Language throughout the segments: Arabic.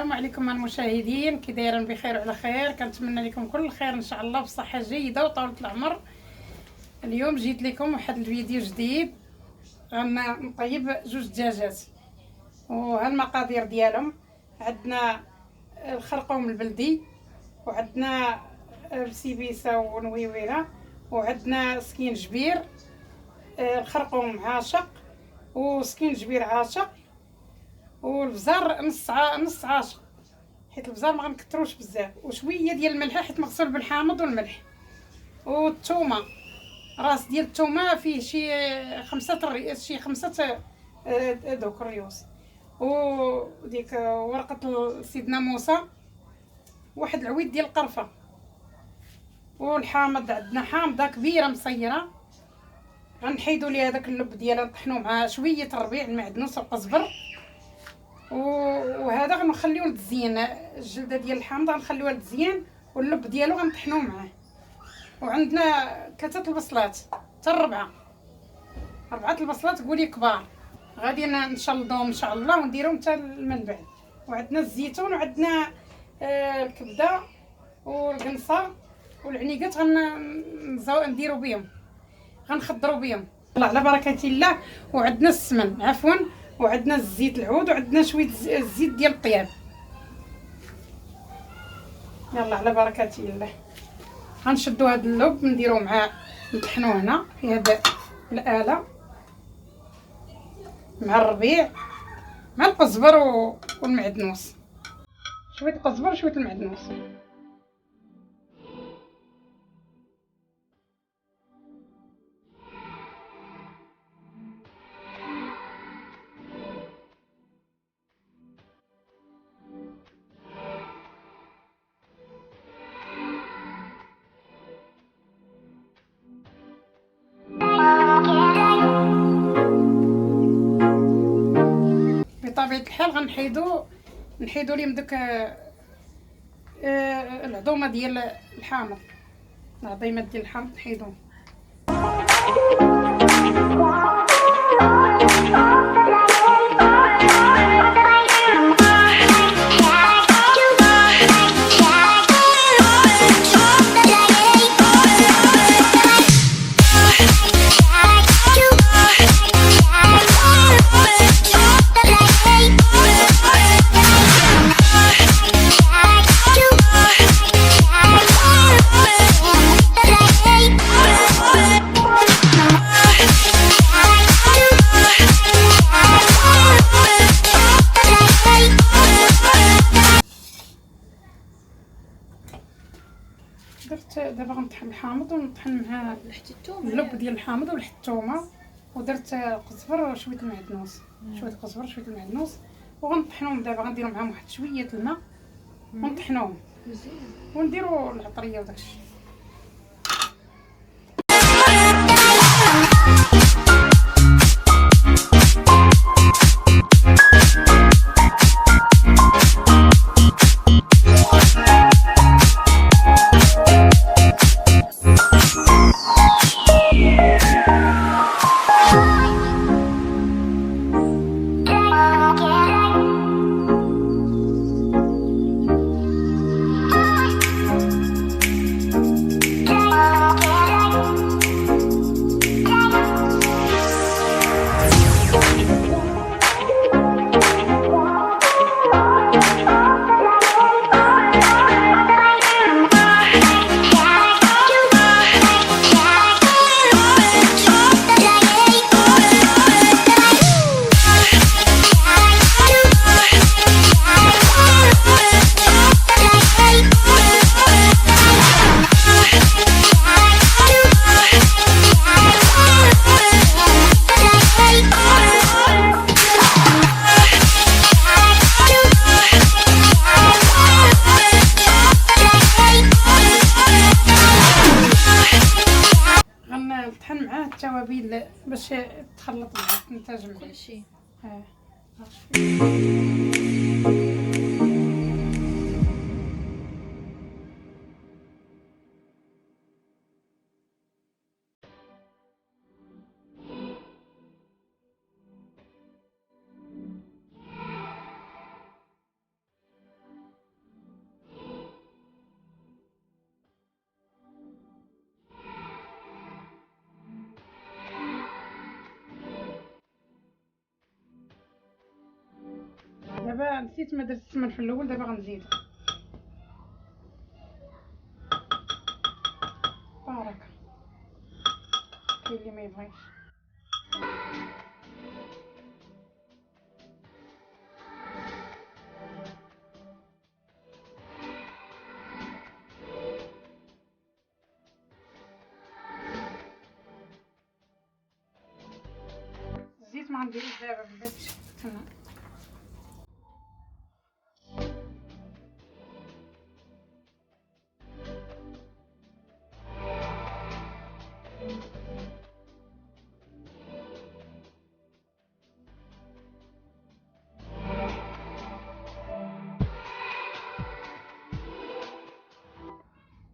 السلام عليكم المشاهدين، كي دايرين بخير وعلى خير. كنتمنى لكم كل خير ان شاء الله بصحه جيده وطولة العمر. اليوم جيت لكم واحد الفيديو جديد، غنطيب جوج دجاجات وهالمقادير ديالهم. عندنا الخرقوم البلدي، وعندنا السيبيسه ونويويره، وعندنا سكينجبير، الخرقوم عاشق وسكينجبير عاشق، والبزار نص عاشق، حيت البزار ما غنكثروش بزاف، وشويه ديال الملح حيت مغسول بالحامض والملح، والثومه راس ديال الثومه فيه شي خمسة دوك الريوس، وديك ورقه سيدنا موسى، واحد العويد ديال القرفه، والحامض عندنا حامضه كبيره مصيره. غنحيدوا ليها داك اللب ديالها نطحنوا مع شويه الربيع المعدنوس والقزبر، وهذا غنخليوه للتزيين. الجلده ديال الحامضه غنخليوها للتزيين، واللب ديالو غنطحنوه معاه. وعندنا 3 البصلات حتى 4 البصلات قولي كبار، غادي نشلضوهم ان شاء الله ونديروهم حتى من بعد. وعندنا الزيتون، وعندنا الكبده والقنصه والعنيقات نديرو بهم، غنخضروا بهم الله على بركه الله. وعندنا السمن عفوا، وعندنا الزيت العود، وعندنا شويه الزيت ديال الطياب. يلا على بركه الله غنشدوا هذا اللب نديروه مع نطحنوه هنا في هذا الاله مع الربيع مع القزبر والمعدنوس، شويه القزبر وشويه المعدنوس. بطبيعه الحال نحيدو ليهم داك العظومه ديال الحامض، العظيمات ديال الحامض نحيدوهم. درت دابا غنطحن الحامض ونطحن مع لحتي الثومه اللب ديال الحامض ولحت الثومه، ودرت قزبر وشويه المعدنوس، شويه قزبر شويه المعدنوس، وغنطحنهم. دابا غنديروا معاهم واحد شويه الماء ونطحنوهم مزيان، ونديروا العطريه وداكشي. غنطحن معاه التوابل باش تخلط معاه نتاج كلشي. دابا نسيت ما درت السمن في الاول، دابا غنزيدو بارك. كاين اللي ما يبغيش. الزيت ما غنديروش دابا باش تما.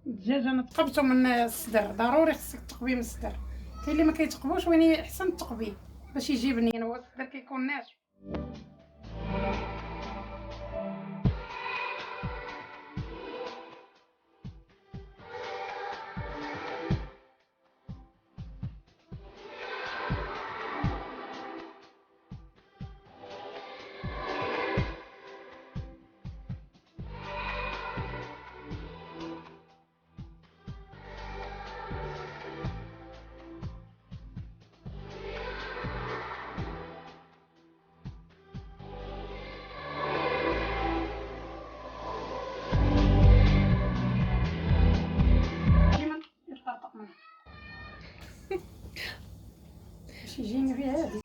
الدجاج انا تقبته من الصدر، ضروري خصك تقبيه من الصدر. كاين اللي ما كيتقبوش، وين احسن تقبيه باش يجي بنين، هو الصدر كيكون ناشف. باش يجيني غير هادي.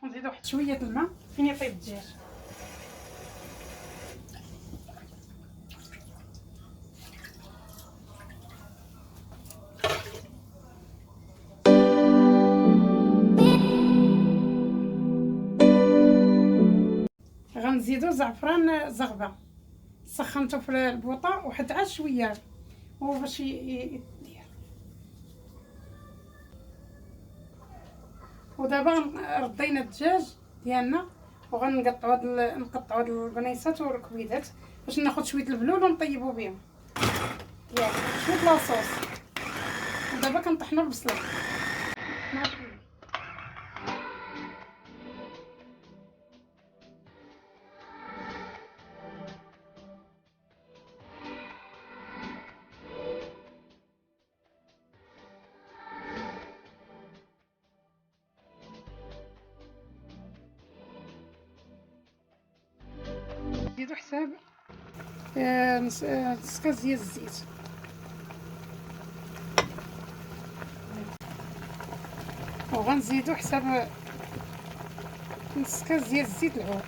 نزيدو واحد شويه الماء فين يطيب الدجاج. غنزيدو زعفران زغبه، سخنته في البوطه واحد عاد شويه هو باش يدير. ودابا ردينا الدجاج ديالنا وغنقطعوا هاد البنيصات والكبيدات باش ناخذ شويه البلول ونطيبوا بهم ياك شويه لاصوص. ودابا كنطحنوا البصله ماشي. نزيدو حساب نص كاس ديال الزيت، وغنزيدو حساب نص كاس ديال الزيت العود.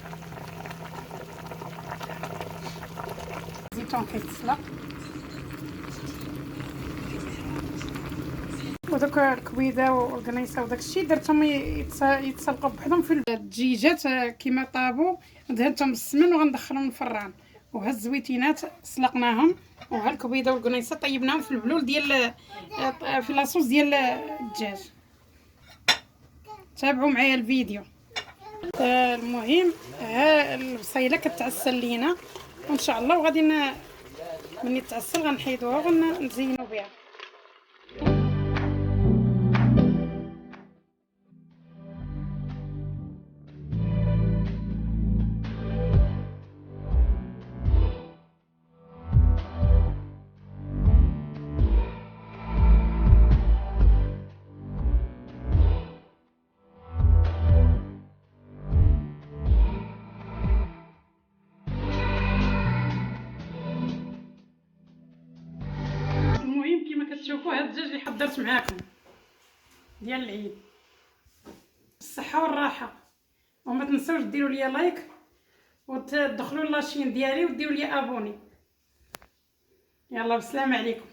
الزيتون كيتسلق ودوك الكبيده والقنيصه وداكشي درتهم يتسلقوا بحدهم في الدجيجات كيما طابوا. دهنتهم بالسمن وغندخلهم الفران، وها الزويتينات سلقناهم، وها الكبيده والقنيصه طيبناهم في البلول ديال في لاصوص ديال الدجاج. تابعوا معايا الفيديو. المهم ها البصيله كتعسل لينا وان شاء الله، وغادي ملي تعسل غنحيدوها ونزينوا بها. شوفوا هاد الدجاج اللي حضرت معاكم ديال العيد، بالصحه والراحه. وما تنسوش ديروا لي لايك وتدخلوا لاشين ديالي وديروا لي ابوني. يلا بالسلامه عليكم.